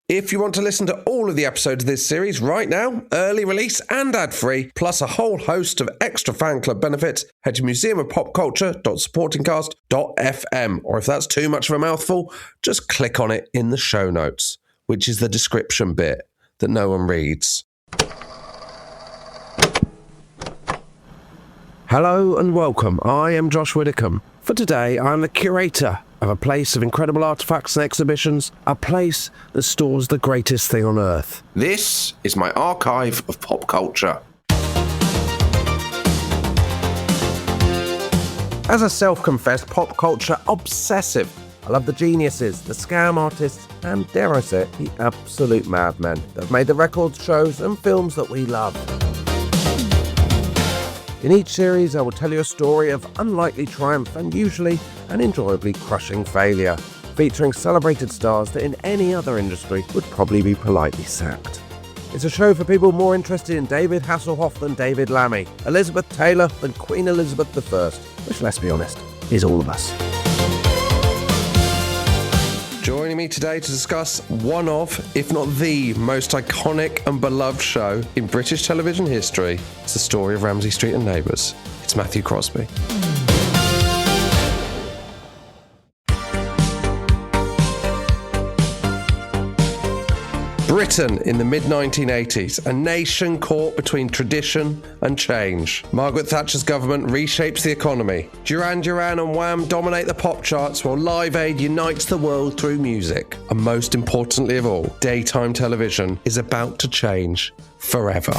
If you want to listen to all of the episodes of this series right now, early release and ad-free, plus a whole host of extra fan club benefits, head to museumofpopculture.supportingcast.fm. Or if that's too much of a mouthful, just click on it in the show notes, which is the description bit that no one reads. Hello and welcome. I am Josh Widdicombe. For today, I'm the curator of a place of incredible artefacts and exhibitions, a place that stores the greatest thing on earth. This is my archive of pop culture. As a self-confessed pop culture obsessive, I love the geniuses, the scam artists, and, dare I say it, the absolute madmen that have made the records, shows, and films that we love. In each series, I will tell you a story of unlikely triumph and usually an enjoyably crushing failure, featuring celebrated stars that in any other industry would probably be politely sacked. It's a show for people more interested in David Hasselhoff than David Lammy, Elizabeth Taylor than Queen Elizabeth I, which, let's be honest, is all of us. Joining me today to discuss one of, if not the most iconic and beloved show in British television history, it's the story of Ramsay Street and Neighbours. It's Matthew Crosby. Britain in the mid-1980s, a nation caught between tradition and change. Margaret Thatcher's government reshapes the economy. Duran Duran and Wham dominate the pop charts while Live Aid unites the world through music. And most importantly of all, daytime television is about to change forever.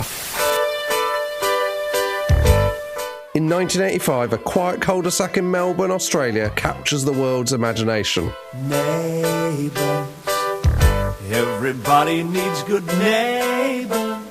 In 1985, a quiet cul-de-sac in Melbourne, Australia captures the world's imagination. Neighbours. Everybody needs good neighbours.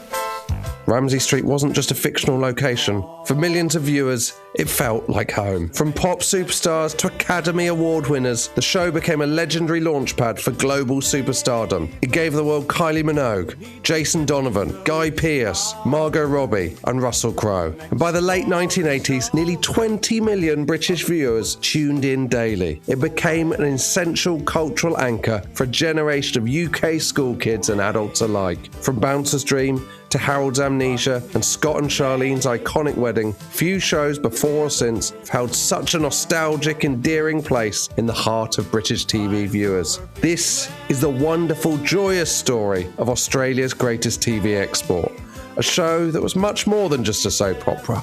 Ramsay Street wasn't just a fictional location. For millions of viewers, it felt like home. From pop superstars to Academy Award winners, the show became a legendary launchpad for global superstardom. It gave the world Kylie Minogue, Jason Donovan, Guy Pearce, Margot Robbie, and Russell Crowe. And by the late 1980s, nearly 20 million British viewers tuned in daily. It became an essential cultural anchor for a generation of UK school kids and adults alike. From Bouncer's Dream to Harold's Amnesia and Scott and Charlene's iconic wedding, few shows before or since have held such a nostalgic, endearing place in the heart of British TV viewers. This is the wonderful, joyous story of Australia's greatest TV export, a show that was much more than just a soap opera.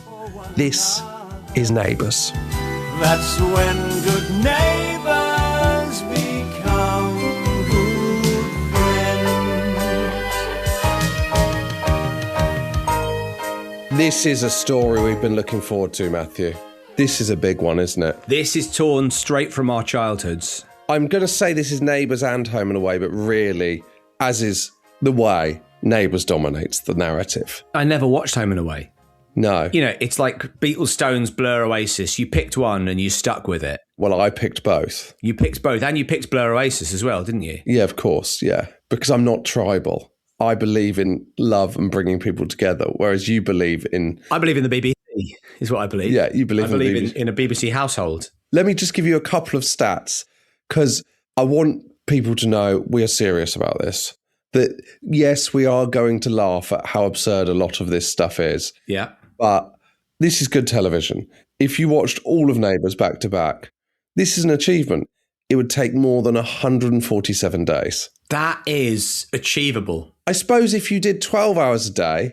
This is Neighbours. That's when good neighbours become good friends. This is a story we've been looking forward to, Matthew. This is a big one, isn't it? This is torn straight from our childhoods. I'm going to say this is Neighbours and Home and Away, but really, as is the way, Neighbours dominates the narrative. I never watched Home and Away. No. You know, it's like Beatles, Stones, Blur, Oasis. You picked one and you stuck with it. Well, I picked both. You picked both, and you picked Blur, Oasis as well, didn't you? Yeah, of course, yeah. Because I'm not tribal. I believe in love and bringing people together, whereas you believe in... I believe in the BBC, is what I believe. Yeah, you believe in the BBC. in a BBC household. Let me just give you a couple of stats, because I want people to know we are serious about this. That, yes, we are going to laugh at how absurd a lot of this stuff is. Yeah. But this is good television. If you watched all of Neighbours back to back, this is an achievement. It would take more than 147 days. That is achievable. I suppose if you did 12 hours a day,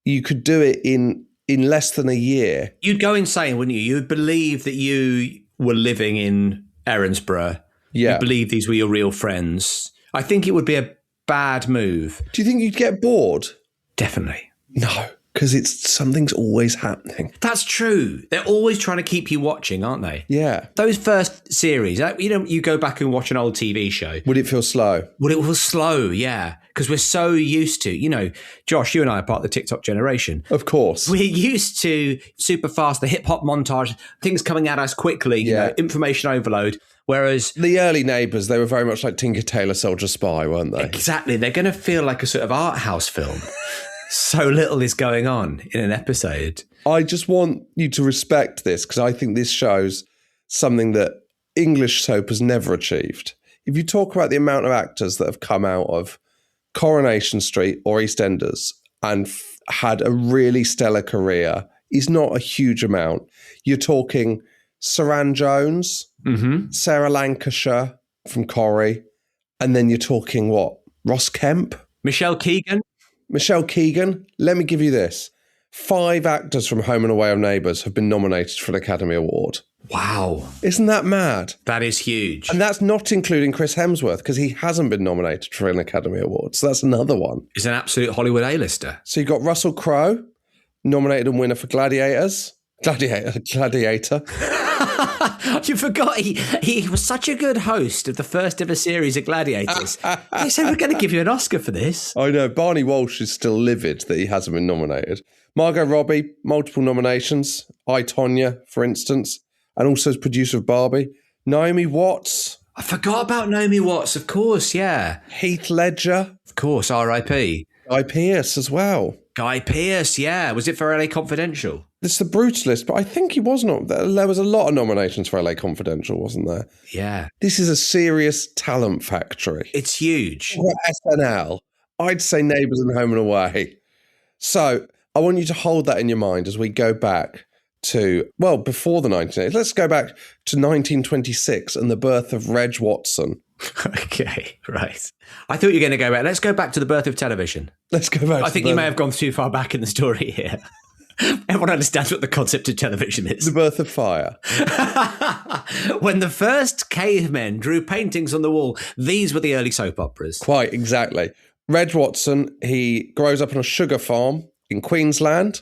you could do it in less than a year. You'd go insane, wouldn't you? You would believe that you were living in Erinsborough. Yeah. You'd believe these were your real friends. I think it would be a bad move. Do you think you'd get bored? Definitely. No, because something's always happening. That's true. They're always trying to keep you watching, aren't they? Yeah. Those first series, you go back and watch an old TV show. Would it feel slow? Would it feel slow? Yeah. Because we're so used to, Josh, you and I are part of the TikTok generation. Of course. We're used to super fast, the hip hop montage, things coming at us quickly, information overload. Whereas the early Neighbours, they were very much like Tinker Tailor Soldier Spy, weren't they? Exactly. They're going to feel like a sort of art house film. So little is going on in an episode. I just want you to respect this because I think this shows something that English soap has never achieved. if you talk about the amount of actors that have come out of Coronation Street or EastEnders and had a really stellar career, is not a huge amount. You're talking Saran Jones, Sarah Lancashire from Corrie, and then you're talking what? Ross Kemp? Michelle Keegan. Let me give you this. 5 actors from Home and Away or Neighbours have been nominated for an Academy Award. Wow. Isn't that mad? That is huge. And that's not including Chris Hemsworth, because he hasn't been nominated for an Academy Award. So that's another one. He's an absolute Hollywood A-lister. So you've got Russell Crowe, nominated and winner for Gladiator. You forgot he was such a good host of the first ever series of Gladiators. They said, we're going to give you an Oscar for this. I know. Barney Walsh is still livid that he hasn't been nominated. Margot Robbie, multiple nominations. I, Tonya, for instance. And also as producer of Barbie. Naomi Watts. I forgot about Naomi Watts, of course, yeah. Heath Ledger. Of course, R.I.P. Guy Pearce as well. Guy Pearce, yeah. Was it for LA Confidential? It's the Brutalist, but I think he was not. There was a lot of nominations for LA Confidential, wasn't there? Yeah. This is a serious talent factory. It's huge. For SNL, I'd say Neighbours and Home and Away. So I want you to hold that in your mind as we go back to, well, before the 1980s. Let's go back to 1926 and the birth of Reg Watson. Okay, right. I thought you were going to go back. Let's go back to the birth of television. Let's go back. I think you may have gone too far back in the story here. Everyone understands what the concept of television is. The birth of fire. When the first cavemen drew paintings on the wall, these were the early soap operas. Quite exactly. Reg Watson, he grows up on a sugar farm in Queensland.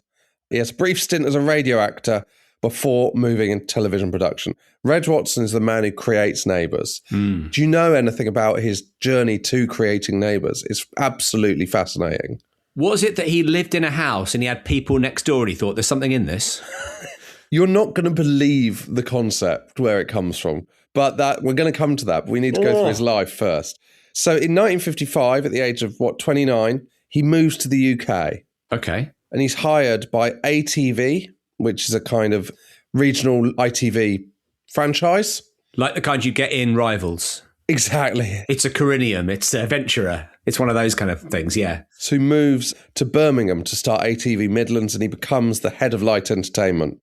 He has a brief stint as a radio actor before moving into television production. Reg Watson is the man who creates Neighbours. Do you know anything about his journey to creating Neighbours? It's absolutely fascinating. Was it that he lived in a house and he had people next door and he thought, there's something in this? You're not going to believe the concept, where it comes from. But that we're going to come to that. But we need to go through his life first. So in 1955, at the age of, 29, he moves to the UK. Okay. And he's hired by ATV, which is a kind of regional ITV franchise. Like the kind you get in Rivals. Exactly. It's a Corinium. It's a Venturer. It's one of those kind of things, yeah. So he moves to Birmingham to start ATV Midlands and he becomes the head of light entertainment.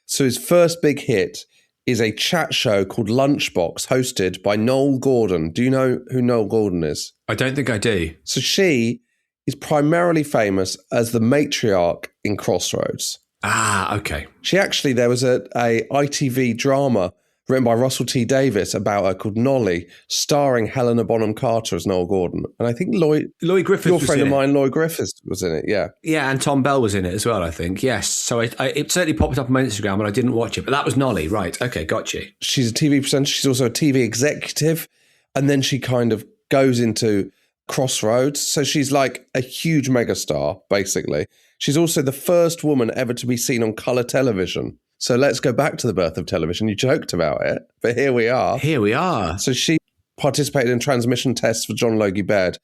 So his first big hit is a chat show called Lunchbox, hosted by Noel Gordon. Do you know who Noel Gordon is? I don't think I do. So she is primarily famous as the matriarch in Crossroads. Ah, okay. She actually, there was a ITV drama written by Russell T Davies about her called Nolly, starring Helena Bonham Carter as Noel Gordon. And I think Lloyd Griffiths, your friend of mine, Lloyd Griffiths, was in it, yeah. Yeah, and Tom Bell was in it as well, I think, yes. So it certainly popped up on my Instagram, but I didn't watch it. But that was Nolly, right. Okay, got you. She's a TV presenter. She's also a TV executive. And then she kind of goes into Crossroads. So she's like a huge megastar, basically. She's also the first woman ever to be seen on colour television. So let's go back to the birth of television. You joked about it, but here we are. Here we are. So she participated in transmission tests for John Logie Baird.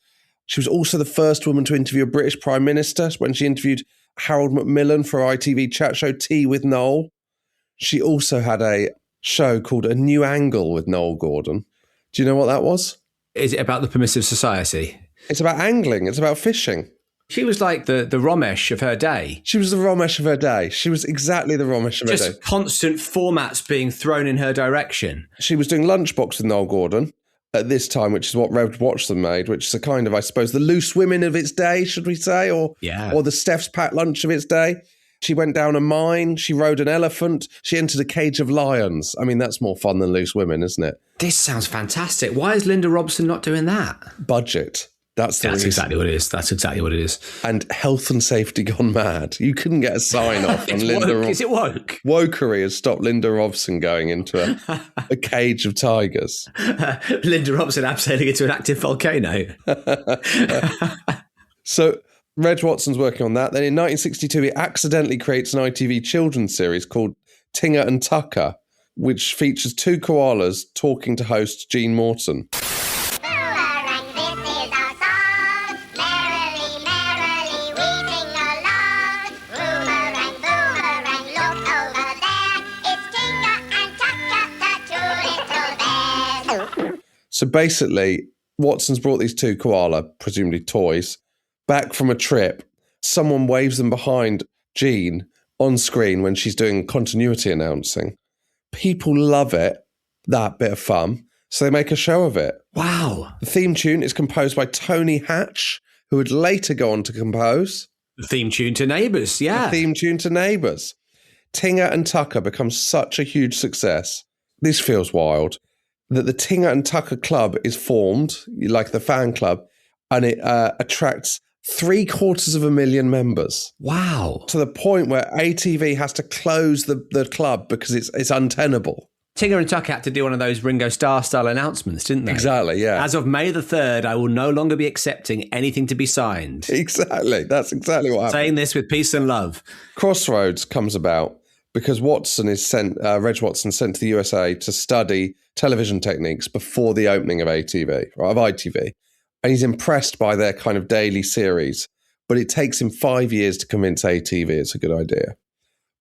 She was also the first woman to interview a British Prime Minister when she interviewed Harold Macmillan for her ITV chat show Tea with Noel. She also had a show called A New Angle with Noel Gordon. Do you know what that was? Is it about the permissive society? It's about angling. It's about fishing. She was like the Romesh of her day. She was the Romesh of her day. She was exactly the Romesh of her day. Just constant formats being thrown in her direction. She was doing Lunchbox with Noel Gordon at this time, which is what Reg Watson made, which is a kind of, I suppose, the Loose Women of its day, should we say, or the Steph's Packed Lunch of its day. She went down a mine. She rode an elephant. She entered a cage of lions. I mean, that's more fun than Loose Women, isn't it? This sounds fantastic. Why is Linda Robson not doing that? Budget. That's exactly what it is. That's exactly what it is. And health and safety gone mad. You couldn't get a sign off on Linda Robson. Is it woke? Wokery has stopped Linda Robson going into a cage of tigers. Linda Robson abseiling into an active volcano. So Reg Watson's working on that. Then in 1962, he accidentally creates an ITV children's series called Tinger and Tucker, which features 2 koalas talking to host Gene Morton. So basically, Watson's brought these two koala, presumably toys, back from a trip. Someone waves them behind Jean on screen when she's doing continuity announcing. People love it, that bit of fun, so they make a show of it. Wow. The theme tune is composed by Tony Hatch, who would later go on to compose The theme tune to Neighbours, yeah. the theme tune to Neighbours. Tinger and Tucker becomes such a huge success. This feels wild. That the Tinger and Tucker Club is formed, like the fan club, and it attracts 750,000 members. Wow. To the point where ATV has to close the club because it's untenable. Tinger and Tucker had to do one of those Ringo Starr style announcements, didn't they? Exactly, yeah. As of May the 3rd, I will no longer be accepting anything to be signed. Exactly. That's exactly what happened. Saying this with peace and love. Crossroads comes about because Watson is Reg Watson sent to the USA to study television techniques before the opening of ATV, or of ITV. And he's impressed by their kind of daily series. But it takes him 5 years to convince ATV it's a good idea.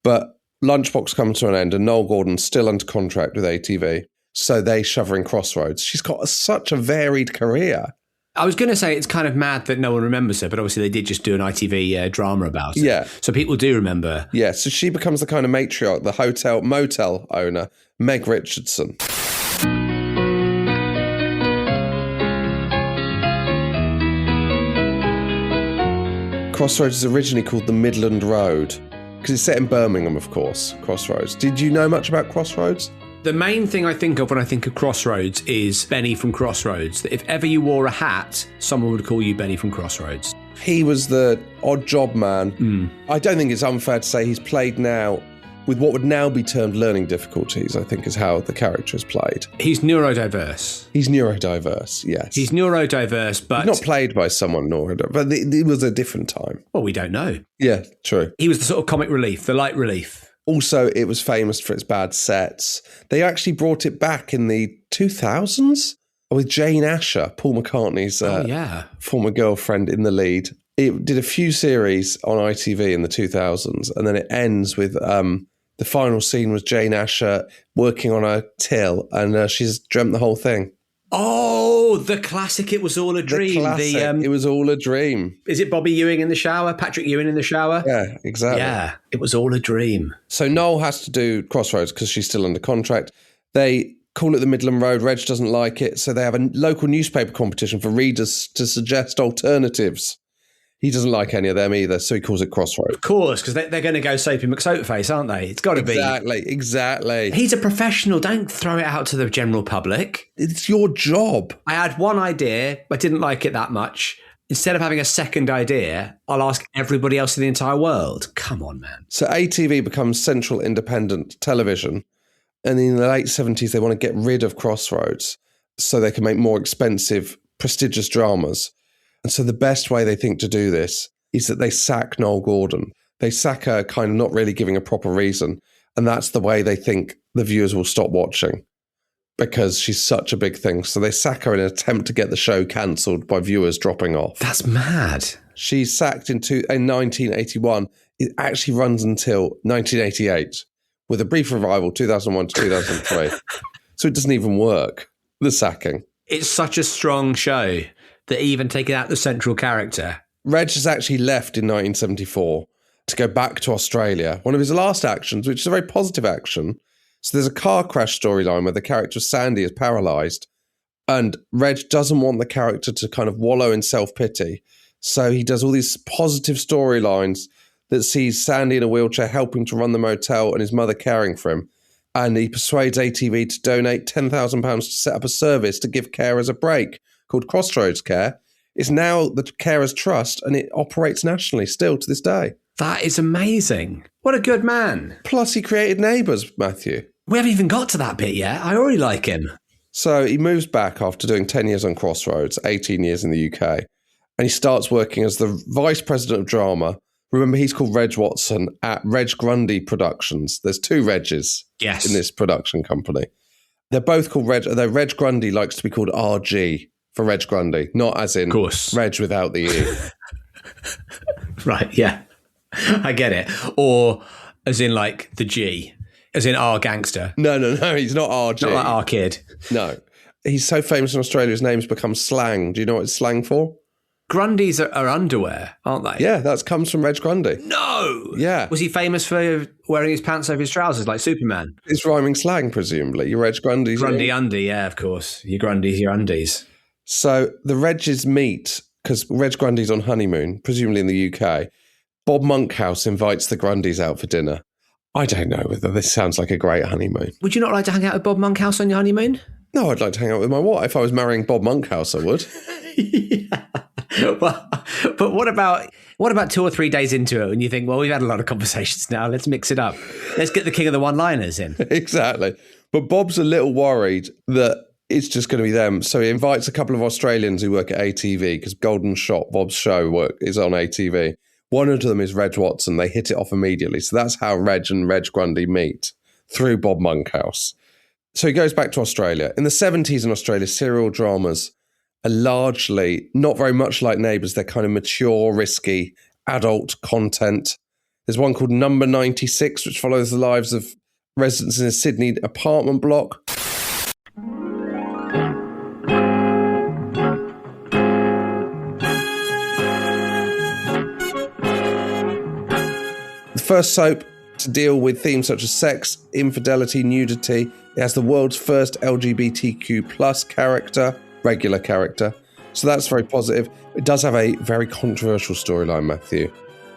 But Lunchbox comes to an end and Noel Gordon's still under contract with ATV. So they shove her in Crossroads. She's got such a varied career. I was going to say it's kind of mad that no one remembers her, but obviously they did just do an ITV drama about it. Yeah. So people do remember. Yeah, so she becomes the kind of matriarch, the motel owner, Meg Richardson. Crossroads is originally called the Midland Road because it's set in Birmingham, of course, Crossroads. Did you know much about Crossroads? The main thing I think of when I think of Crossroads is Benny from Crossroads. That if ever you wore a hat, someone would call you Benny from Crossroads. He was the odd job man. I don't think it's unfair to say he's played now with what would now be termed learning difficulties, I think is how the character is played. He's neurodiverse. He's neurodiverse, yes. He's neurodiverse, but... He's not played by someone neurodiverse, but it was a different time. Well, we don't know. Yeah, true. He was the sort of comic relief, the light relief. Also, it was famous for its bad sets. They actually brought it back in the 2000s with Jane Asher, Paul McCartney's former girlfriend, in the lead. It did a few series on ITV in the 2000s, and then it ends with the final scene was Jane Asher working on a till, and she's dreamt the whole thing. Oh, the classic It Was All a Dream. The classic, It Was All a Dream. Is it Bobby Ewing in the shower? Patrick Ewing in the shower? Yeah, exactly. Yeah, It Was All a Dream. So Noel has to do Crossroads because she's still under contract. They call it the Midland Road. Reg doesn't like it, so they have a local newspaper competition for readers to suggest alternatives. He doesn't like any of them either, so he calls it Crossroads. Of course, because they're going to go Soapy McSoapface, aren't they? It's got to be. Exactly. He's a professional. Don't throw it out to the general public. It's your job. I had one idea. I didn't like it that much. Instead of having a second idea, I'll ask everybody else in the entire world. Come on, man. So ATV becomes Central Independent Television. And in the late 70s, they want to get rid of Crossroads so they can make more expensive, prestigious dramas. And so the best way they think to do this is that they sack Noel Gordon. They sack her kind of not really giving a proper reason. And that's the way they think the viewers will stop watching because she's such a big thing. So they sack her in an attempt to get the show cancelled by viewers dropping off. That's mad. She's sacked in 1981. It actually runs until 1988 with a brief revival, 2001 to 2003. So it doesn't even work, the sacking. It's such a strong show that even taking out the central character. Reg has actually left in 1974 to go back to Australia. One of his last actions, which is a very positive action. So there's a car crash storyline where the character Sandy is paralysed and Reg doesn't want the character to kind of wallow in self-pity. So he does all these positive storylines that sees Sandy in a wheelchair helping to run the motel and his mother caring for him. And he persuades ATV to donate £10,000 to set up a service to give carers a break called Crossroads Care. It's now the Carers Trust and it operates nationally still to this day. That is amazing. What a good man. Plus he created Neighbours, Matthew. We haven't even got to that bit yet. I already like him. So he moves back after doing 10 years on Crossroads, 18 years in the UK, and he starts working as the Vice President of Drama. Remember, he's called Reg Watson at Reg Grundy Productions. There's two Regs in this production company. They're both called Reg, although Reg Grundy likes to be called RG for Reg Grundy, not as in Reg without the E. Right, yeah. I get it. Or as in like the G, as in R gangster. No, he's not RG. Not like R kid. No. He's so famous in Australia, his name's become slang. Do you know what it's slang for? Grundies are underwear, aren't they? Yeah, that comes from Reg Grundy. No! Yeah. Was he famous for wearing his pants over his trousers like Superman? It's rhyming slang, presumably. Your Reg Grundies. Grundy undie, yeah, of course. Your Grundies, your undies. So the Regs meet, because Reg Grundy's on honeymoon, presumably in the UK. Bob Monkhouse invites the Grundys out for dinner. I don't know whether this sounds like a great honeymoon. Would you not like to hang out with Bob Monkhouse on your honeymoon? No, I'd like to hang out with my wife. If I was marrying Bob Monkhouse, I would. Yeah. Well, but what about 2 or 3 days into it and you think, well, we've had a lot of conversations now, let's mix it up. Let's get the king of the one-liners in. Exactly. But Bob's a little worried that it's just going to be them. So he invites a couple of Australians who work at ATV, because Golden Shot, Bob's show, is on ATV. One of them is Reg Watson. They hit it off immediately. So that's how Reg and Reg Grundy meet, through Bob Monkhouse. So he goes back to Australia. In the 70s in Australia, serial dramas are largely not very much like Neighbours. They're kind of mature, risky, adult content. There's one called Number 96, which follows the lives of residents in a Sydney apartment block. The first soap to deal with themes such as sex, infidelity, nudity. It has the world's first LGBTQ plus regular character. So that's very positive. It does have a very controversial storyline, Matthew,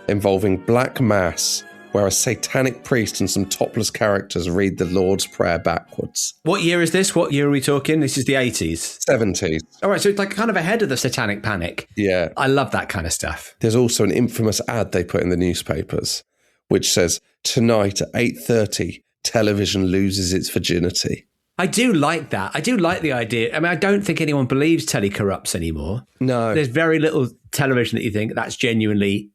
involving Black Mass, where a satanic priest and some topless characters read the Lord's Prayer backwards. What year is this? What year are we talking? This is the 80s. 70s. All right, so it's like kind of ahead of the Satanic Panic. Yeah. I love that kind of stuff. There's also an infamous ad they put in the newspapers, which says, tonight at 8:30, television loses its virginity. I do like that. I do like the idea. I mean, I don't think anyone believes telly corrupts anymore. No. There's very little television that you think that's genuinely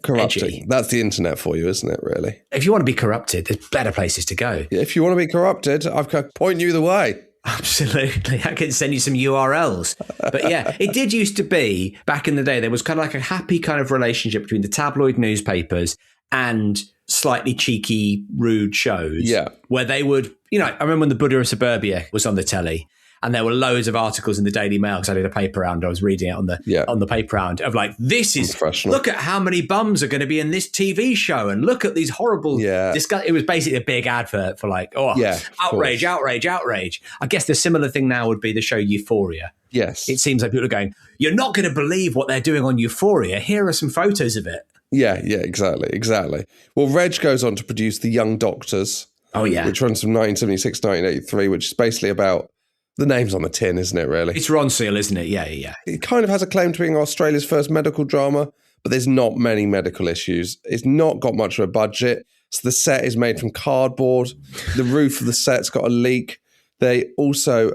corrupting. edgy. That's the internet for you, isn't it, really? If you want to be corrupted, there's better places to go. If you want to be corrupted, I've got to point you the way. Absolutely. I can send you some URLs. But yeah, it did used to be, back in the day, there was kind of like a happy kind of relationship between the tabloid newspapers and slightly cheeky, rude shows. Yeah. Where they would, I remember when the Buddha of Suburbia was on the telly, and there were loads of articles in the Daily Mail, because I did a paper round. I was reading it on the paper round of like, this is, look at how many bums are going to be in this TV show, and look at these horrible, it was basically a big advert for like, outrage. I guess the similar thing now would be the show Euphoria. Yes. It seems like people are going, you're not going to believe what they're doing on Euphoria. Here are some photos of it. Yeah, exactly. Well, Reg goes on to produce The Young Doctors. Oh, yeah. Which runs from 1976 to 1983, which is basically about the name's on the tin, isn't it, really? It's Ron Seal, isn't it? Yeah. It kind of has a claim to being Australia's first medical drama, but there's not many medical issues. It's not got much of a budget. So the set is made from cardboard. The roof of the set's got a leak. They also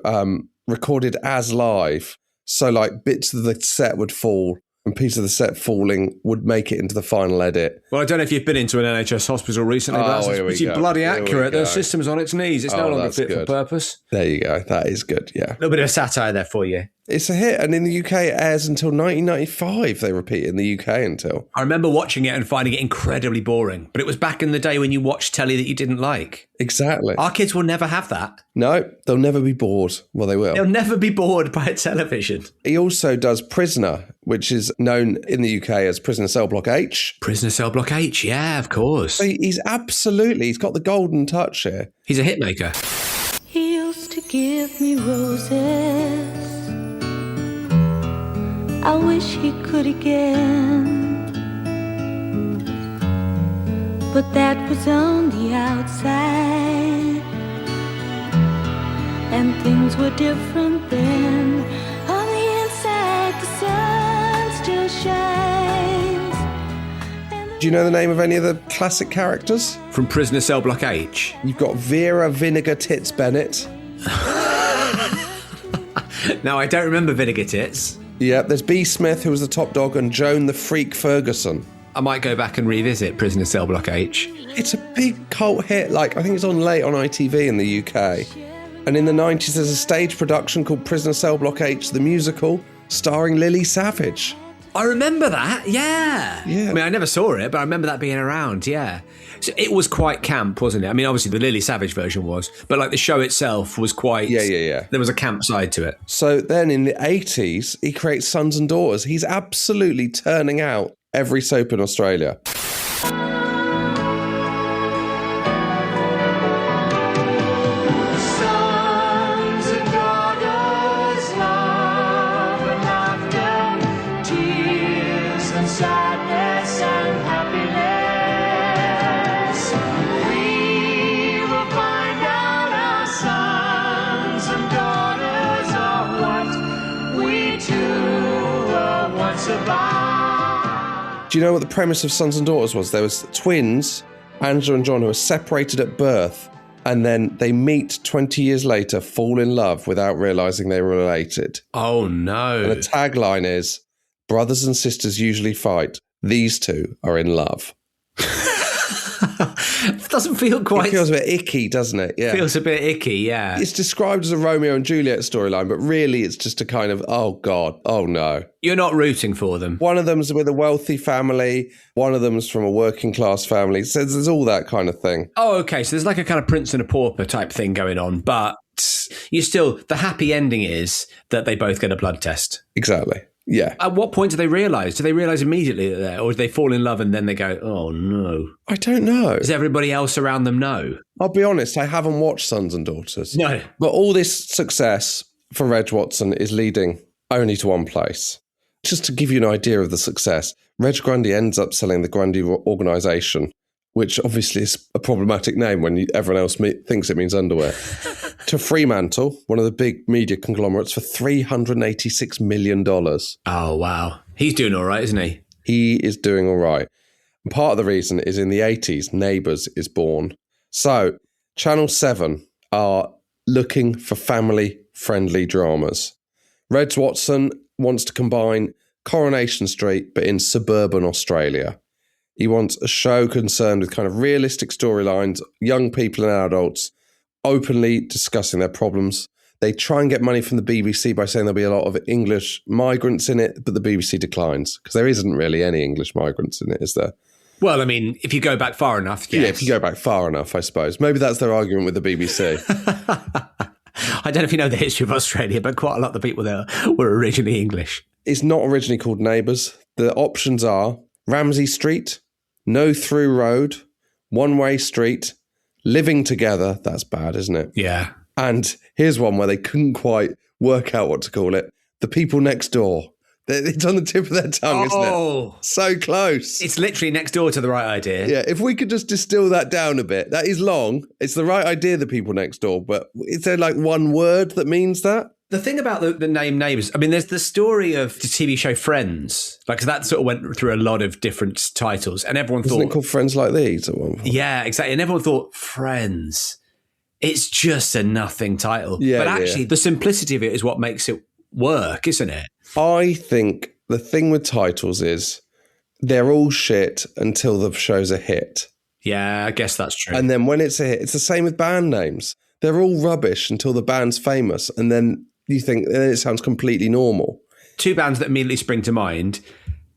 recorded as live. So like bits of the set would fall, and pieces of the set falling would make it into the final edit. Well, I don't know if you've been into an NHS hospital recently, but that's pretty bloody accurate. The system's on its knees. It's no longer fit for purpose. There you go. That is good, yeah. A little bit of satire there for you. It's a hit, and in the UK it airs until 1995. They repeat it in the UK until. I remember watching it and finding it incredibly boring, but it was back in the day when you watched telly that you didn't like. Exactly. Our kids will never have that. No, they'll never be bored. Well, they will. They'll never be bored by television. He also does Prisoner, which is known in the UK as Prisoner Cell Block H. Prisoner Cell Block H, yeah, of course. So he's got the golden touch here. He's a hitmaker. He used to give me roses. I wish he could again, but that was on the outside, and things were different then. On the inside, the sun still shines. Do you know the name of any of the classic characters? From Prisoner Cell Block H? You've got Vera Vinegar Tits Bennett. No, I don't remember Vinegar Tits. Yeah, there's B. Smith, who was the top dog, and Joan the Freak Ferguson. I might go back and revisit Prisoner Cell Block H. It's a big cult hit. I think it's on late on ITV in the UK. And in the 90s, there's a stage production called Prisoner Cell Block H, the musical, starring Lily Savage. I remember that, yeah. Yeah. I mean, I never saw it, but I remember that being around, yeah. So it was quite camp, wasn't it? I mean, obviously the Lily Savage version was, but like the show itself was quite... Yeah. There was a camp side to it. So then in the 80s, he creates Sons and Daughters. He's absolutely turning out every soap in Australia. Do you know what the premise of Sons and Daughters was? There was twins, Angela and John, who were separated at birth, and then they meet 20 years later, fall in love without realising they were related. Oh, no. And the tagline is, brothers and sisters usually fight. These two are in love. It doesn't feel quite... It feels a bit icky, doesn't it? Yeah. Feels a bit icky, yeah. It's described as a Romeo and Juliet storyline, but really it's just a kind of, oh God, oh no. You're not rooting for them. One of them's with a wealthy family, one of them's from a working class family. So there's all that kind of thing. Oh, okay. So there's like a kind of Prince and a Pauper type thing going on, but you still, the happy ending is that they both get a blood test. Exactly. Yeah. At what point do they realise? Do they realise immediately that they're, or do they fall in love and then they go, oh no? I don't know. Does everybody else around them know? I'll be honest, I haven't watched Sons and Daughters. No. But all this success for Reg Watson is leading only to one place. Just to give you an idea of the success, Reg Grundy ends up selling the Grundy organisation, which obviously is a problematic name when everyone else thinks it means underwear, to Fremantle, one of the big media conglomerates, for $386 million. Oh, wow. He's doing all right, isn't he? He is doing all right. And part of the reason is in the 80s, Neighbours is born. So Channel 7 are looking for family-friendly dramas. Reg Watson wants to combine Coronation Street, but in suburban Australia. He wants a show concerned with kind of realistic storylines, young people and adults openly discussing their problems. They try and get money from the BBC by saying there'll be a lot of English migrants in it, but the BBC declines because there isn't really any English migrants in it, is there? Well, I mean, if you go back far enough, yes. Yeah, if you go back far enough, I suppose. Maybe that's their argument with the BBC. I don't know if you know the history of Australia, but quite a lot of the people there were originally English. It's not originally called Neighbours. The options are Ramsay Street, No Through Road, One Way Street, Living Together. That's bad, isn't it? Yeah. And here's one where they couldn't quite work out what to call it. The People Next Door. It's on the tip of their tongue, isn't it? So close. It's literally next door to the right idea. Yeah, if we could just distill that down a bit. That is long. It's the right idea, The People Next Door, but is there like one word that means that? The thing about the name Neighbours, I mean, there's the story of the TV show Friends, like, 'cause that sort of went through a lot of different titles, and everyone thought... Isn't it called Friends Like These at one point? Yeah, exactly. And everyone thought, Friends, it's just a nothing title. Yeah, but actually, the simplicity of it is what makes it work, isn't it? I think the thing with titles is they're all shit until the show's a hit. Yeah, I guess that's true. And then when it's a hit, it's the same with band names. They're all rubbish until the band's famous, and then you think then it sounds completely normal. Two bands that immediately spring to mind,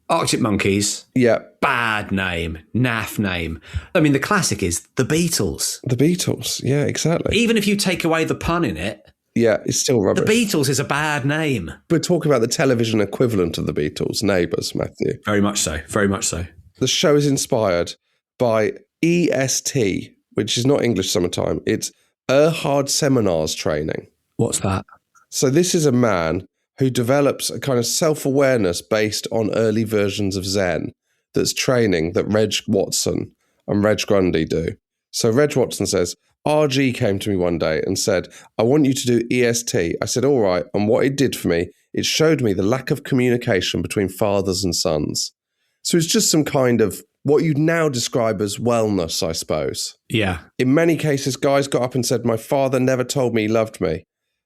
Arctic Monkeys. Yeah. Bad name, naff name. I mean, the classic is The Beatles. The Beatles, yeah, exactly. Even if you take away the pun in it, yeah, it's still rubbish. The Beatles is a bad name. We're talking about the television equivalent of the Beatles, Neighbours, Matthew. Very much so, very much so. The show is inspired by EST, which is not English Summertime. It's Erhard Seminars Training. What's that? So this is a man who develops a kind of self-awareness based on early versions of Zen that's training that Reg Watson and Reg Grundy do. So Reg Watson says, RG came to me one day and said, I want you to do EST. I said, all right. And what it did for me, it showed me the lack of communication between fathers and sons. So it's just some kind of what you'd now describe as wellness, I suppose. Yeah. In many cases, guys got up and said, my father never told me he loved me.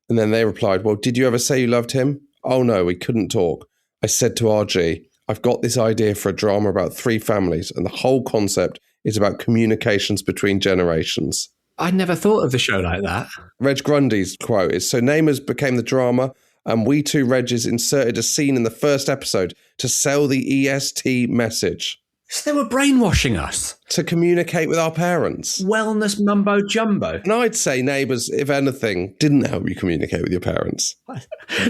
And then they replied, well, did you ever say you loved him? Oh, no, we couldn't talk. I said to RG, I've got this idea for a drama about 3 families, and the whole concept is about communications between generations. I never thought of the show like that. Reg Grundy's quote is, so Neighbours became the drama and We Two Regis inserted a scene in the first episode to sell the EST message. So they were brainwashing us. To communicate with our parents. Wellness mumbo jumbo. And I'd say Neighbours, if anything, didn't help you communicate with your parents.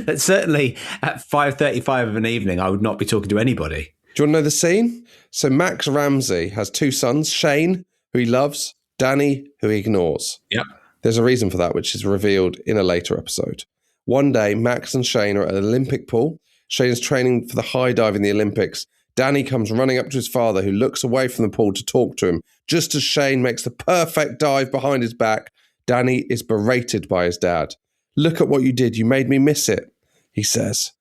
But certainly at 5:35 of an evening, I would not be talking to anybody. Do you want to know the scene? So Max Ramsay has 2 sons, Shane, who he loves, Danny, who he ignores. Yep. There's a reason for that, which is revealed in a later episode. One day, Max and Shane are at an Olympic pool. Shane is training for the high dive in the Olympics. Danny comes running up to his father, who looks away from the pool to talk to him. Just as Shane makes the perfect dive behind his back, Danny is berated by his dad. "Look at what you did. You made me miss it," he says.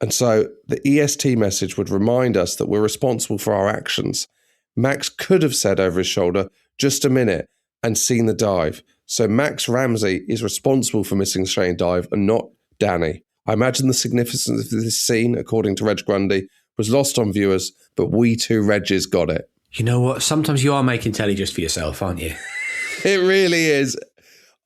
And so the EST message would remind us that we're responsible for our actions. Max could have said over his shoulder, "Just a minute," and seen the dive. So Max Ramsay is responsible for missing Shane dive and not Danny. I imagine the significance of this scene, according to Reg Grundy, was lost on viewers, but We Two Regis got it. You know what? Sometimes you are making telly just for yourself, aren't you? It really is.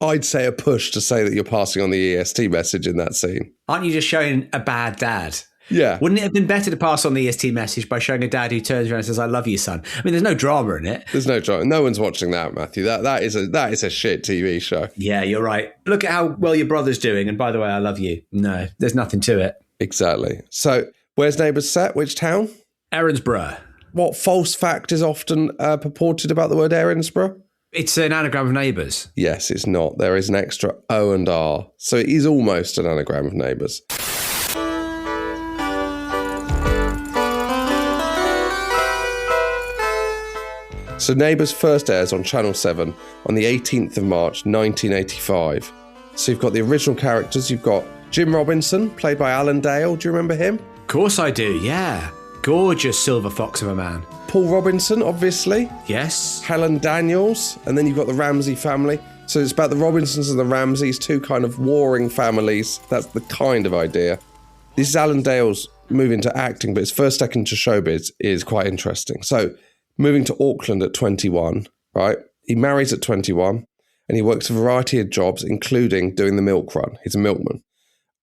I'd say a push to say that you're passing on the EST message in that scene. Aren't you just showing a bad dad? Yeah. Wouldn't it have been better to pass on the EST message by showing a dad who turns around and says, "I love you, son"? I mean, there's no drama in it. There's no drama. No one's watching that, Matthew. That is a shit TV show. Yeah, you're right. Look at how well your brother's doing, and by the way, I love you. No, there's nothing to it. Exactly. So, where's Neighbours set? Which town? Erinsborough. What false fact is often purported about the word Erinsborough? It's an anagram of Neighbours. Yes, it's not. There is an extra O and R. So it is almost an anagram of Neighbours. So Neighbours first airs on Channel 7 on the 18th of March 1985. So you've got the original characters. You've got Jim Robinson, played by Alan Dale. Do you remember him? Of course I do, yeah. Gorgeous silver fox of a man. Paul Robinson, obviously. Yes. Helen Daniels. And then you've got the Ramsay family. So it's about the Robinsons and the Ramsays, 2 kind of warring families. That's the kind of idea. This is Alan Dale's move into acting, but his first step into showbiz is quite interesting. So moving to Auckland at 21, right? He marries at 21 and he works a variety of jobs, including doing the milk run. He's a milkman.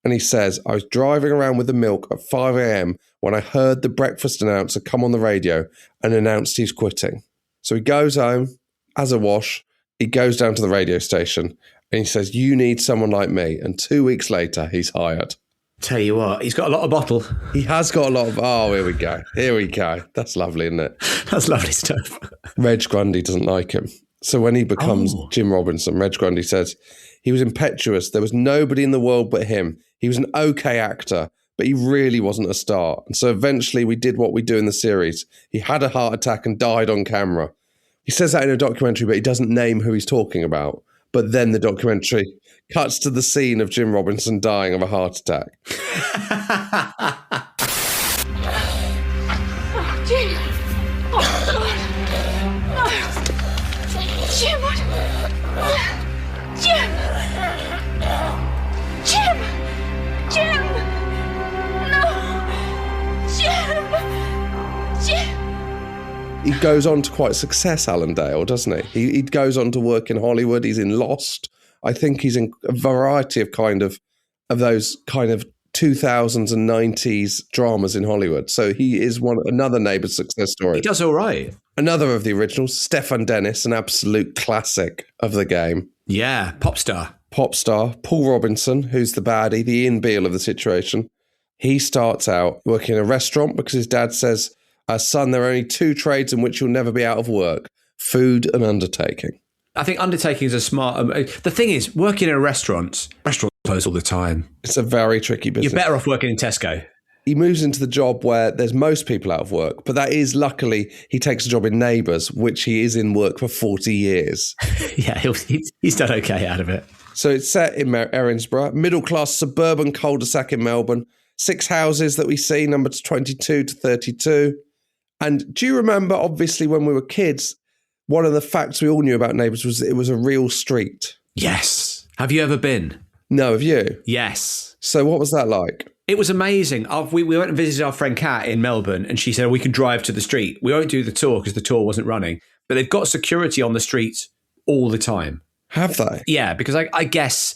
And he says, "I was driving around with the milk at 5 a.m. when I heard the breakfast announcer come on the radio and announced he's quitting." So he goes home, has a wash, he goes down to the radio station and he says, "You need someone like me." And 2 weeks later, he's hired. Tell you what, he's got a lot of bottle. He has got a lot of... Oh, here we go. Here we go. That's lovely, isn't it? That's lovely stuff. Reg Grundy doesn't like him. So when he becomes Jim Robinson, Reg Grundy says, "He was impetuous. There was nobody in the world but him. He was an okay actor, but he really wasn't a star. And so eventually we did what we do in the series. He had a heart attack and died on camera." He says that in a documentary, but he doesn't name who he's talking about. But then the documentary cuts to the scene of Jim Robinson dying of a heart attack. Oh, Jim. Oh, God. No. Jim, what? Jim. Jim. Jim. No. Jim. Jim. He goes on to quite success, Alan Dale, doesn't he? He goes on to work in Hollywood. He's in Lost. I think he's in a variety of those kind of 2000s and 90s dramas in Hollywood. So he is another Neighbours success story. He does all right. Another of the originals, Stefan Dennis, an absolute classic of the game. Yeah, pop star. Pop star. Paul Robinson, who's the baddie, the Ian Beale of the situation. He starts out working in a restaurant because his dad says, "Son, there are only 2 trades in which you'll never be out of work, food and undertaking." I think undertaking is a smart... the thing is, working in a restaurants close all the time. It's a very tricky business. You're better off working in Tesco. He moves into the job where there's most people out of work, but that is, luckily, he takes a job in Neighbours, which he is in work for 40 years. Yeah, he's done okay out of it. So it's set in Erinsborough, middle-class suburban cul-de-sac in Melbourne, 6 houses that we see, numbered 22 to 32. And do you remember, obviously, when we were kids, one of the facts we all knew about Neighbours was that it was a real street? Yes. Have you ever been? No, have you? Yes. So what was that like? It was amazing. We went and visited our friend Kat in Melbourne and she said, we can drive to the street. We won't do the tour because the tour wasn't running. But they've got security on the streets all the time. Have they? Yeah, because I guess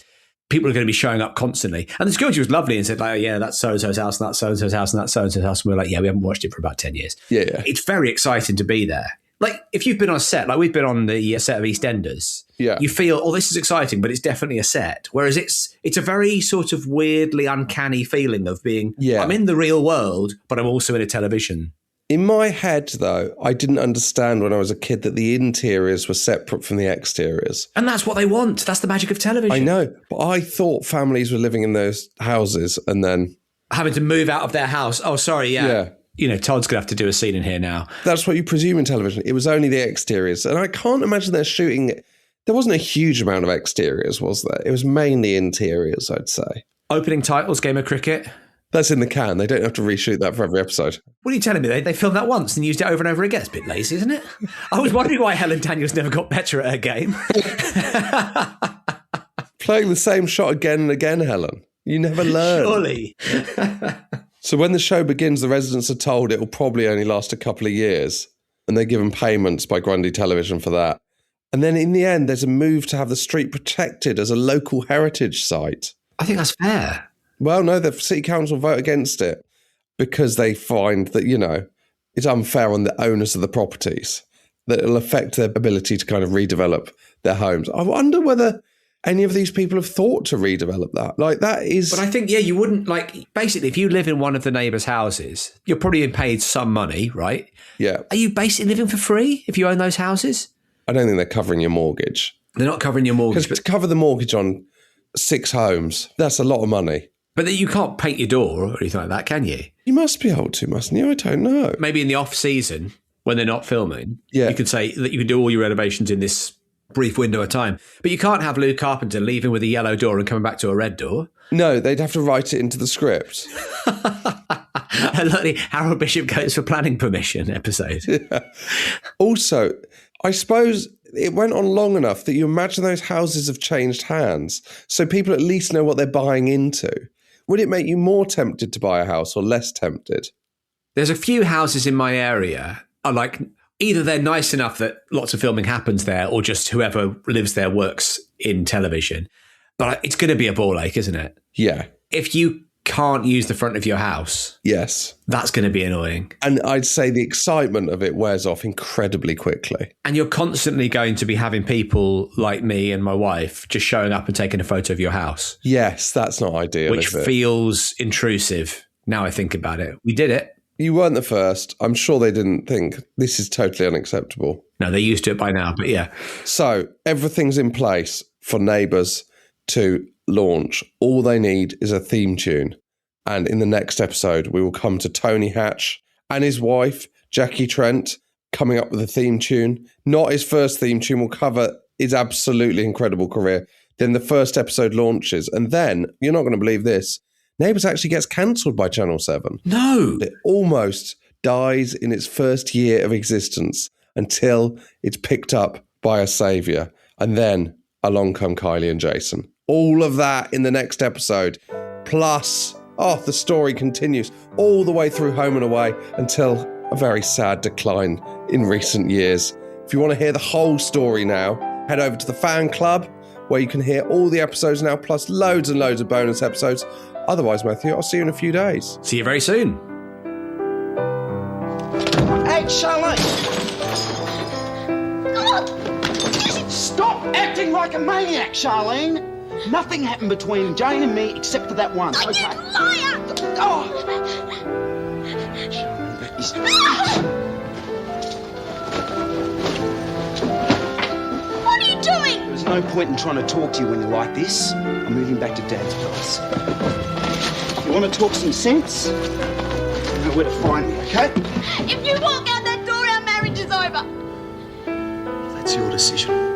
people are going to be showing up constantly. And the security was lovely and said, like, yeah, that's so-and-so's house, and that's so-and-so's house, and that's so-and-so's house. And we were like, yeah, we haven't watched it for about 10 years. Yeah. It's very exciting to be there. Like, if you've been on a set, like we've been on the set of EastEnders, you feel, oh, this is exciting, but it's definitely a set. Whereas it's a very sort of weirdly uncanny feeling of being, I'm in the real world, but I'm also in a television. In my head, though, I didn't understand when I was a kid that the interiors were separate from the exteriors. And that's what they want. That's the magic of television. I know, but I thought families were living in those houses and then... having to move out of their house. Oh, sorry, yeah. You know, Todd's going to have to do a scene in here now. That's what you presume in television. It was only the exteriors. And I can't imagine they're shooting... There wasn't a huge amount of exteriors, was there? It was mainly interiors, I'd say. Opening titles, game of cricket... That's in the can. They don't have to reshoot that for every episode. What are you telling me? They filmed that once and used it over and over again. It's a bit lazy, isn't it? I was wondering why Helen Daniels never got better at her game. Playing the same shot again and again, Helen. You never learn. Surely. So when the show begins, the residents are told it will probably only last a couple of years. And they're given payments by Grundy Television for that. And then in the end, there's a move to have the street protected as a local heritage site. I think that's fair. Well, no, the City Council vote against it because they find that, you know, it's unfair on the owners of the properties, that it'll affect their ability to kind of redevelop their homes. I wonder whether any of these people have thought to redevelop that. Like, that is... But I think, you wouldn't, like, basically, if you live in one of the neighbours' houses, you're probably being paid some money, right? Yeah. Are you basically living for free if you own those houses? I don't think they're covering your mortgage. They're not covering your mortgage. Because to cover the mortgage on 6 homes, that's a lot of money. But you can't paint your door or anything like that, can you? You must be able to, mustn't you? I don't know. Maybe in the off-season, when they're not filming, you could say that you can do all your renovations in this brief window of time. But you can't have Lou Carpenter leaving with a yellow door and coming back to a red door. No, they'd have to write it into the script. I love the Harold Bishop goes for planning permission episode. Yeah. Also, I suppose it went on long enough that you imagine those houses have changed hands, so people at least know what they're buying into. Would it make you more tempted to buy a house or less tempted? There's a few houses in my area are like, either they're nice enough that lots of filming happens there or just whoever lives there works in television. But it's going to be a ball ache, isn't it? Yeah. If you can't use the front of your house, yes, that's going to be annoying. And I'd say the excitement of it wears off incredibly quickly. And you're constantly going to be having people like me and my wife just showing up and taking a photo of your house. Yes, that's not ideal, which feels intrusive now I think about it. We did it. You weren't the first. I'm sure they didn't think this is totally unacceptable. No, they're used to it by now, but yeah. So everything's in place for Neighbours to launch. All they need is a theme tune. And in the next episode, we will come to Tony Hatch and his wife, Jackie Trent, coming up with a theme tune. Not his first theme tune. We'll cover his absolutely incredible career. Then the first episode launches. And then, you're not going to believe this, Neighbours actually gets cancelled by Channel 7. No! It almost dies in its first year of existence until it's picked up by a saviour. And then along come Kylie and Jason. All of that in the next episode. Plus, the story continues all the way through Home and Away until a very sad decline in recent years. If you want to hear the whole story now, head over to the fan club where you can hear all the episodes now, plus loads and loads of bonus episodes. Otherwise, Matthew, I'll see you in a few days. See you very soon. Hey, Charlotte! Stop acting like a maniac, Charlene! Nothing happened between Jane and me except for that one, okay? You liar! Oh! Charlene, that is... What are you doing? There's no point in trying to talk to you when you're like this. I'm moving back to Dad's place. You want to talk some sense? You know where to find me, okay? If you walk out that door, our marriage is over. That's your decision.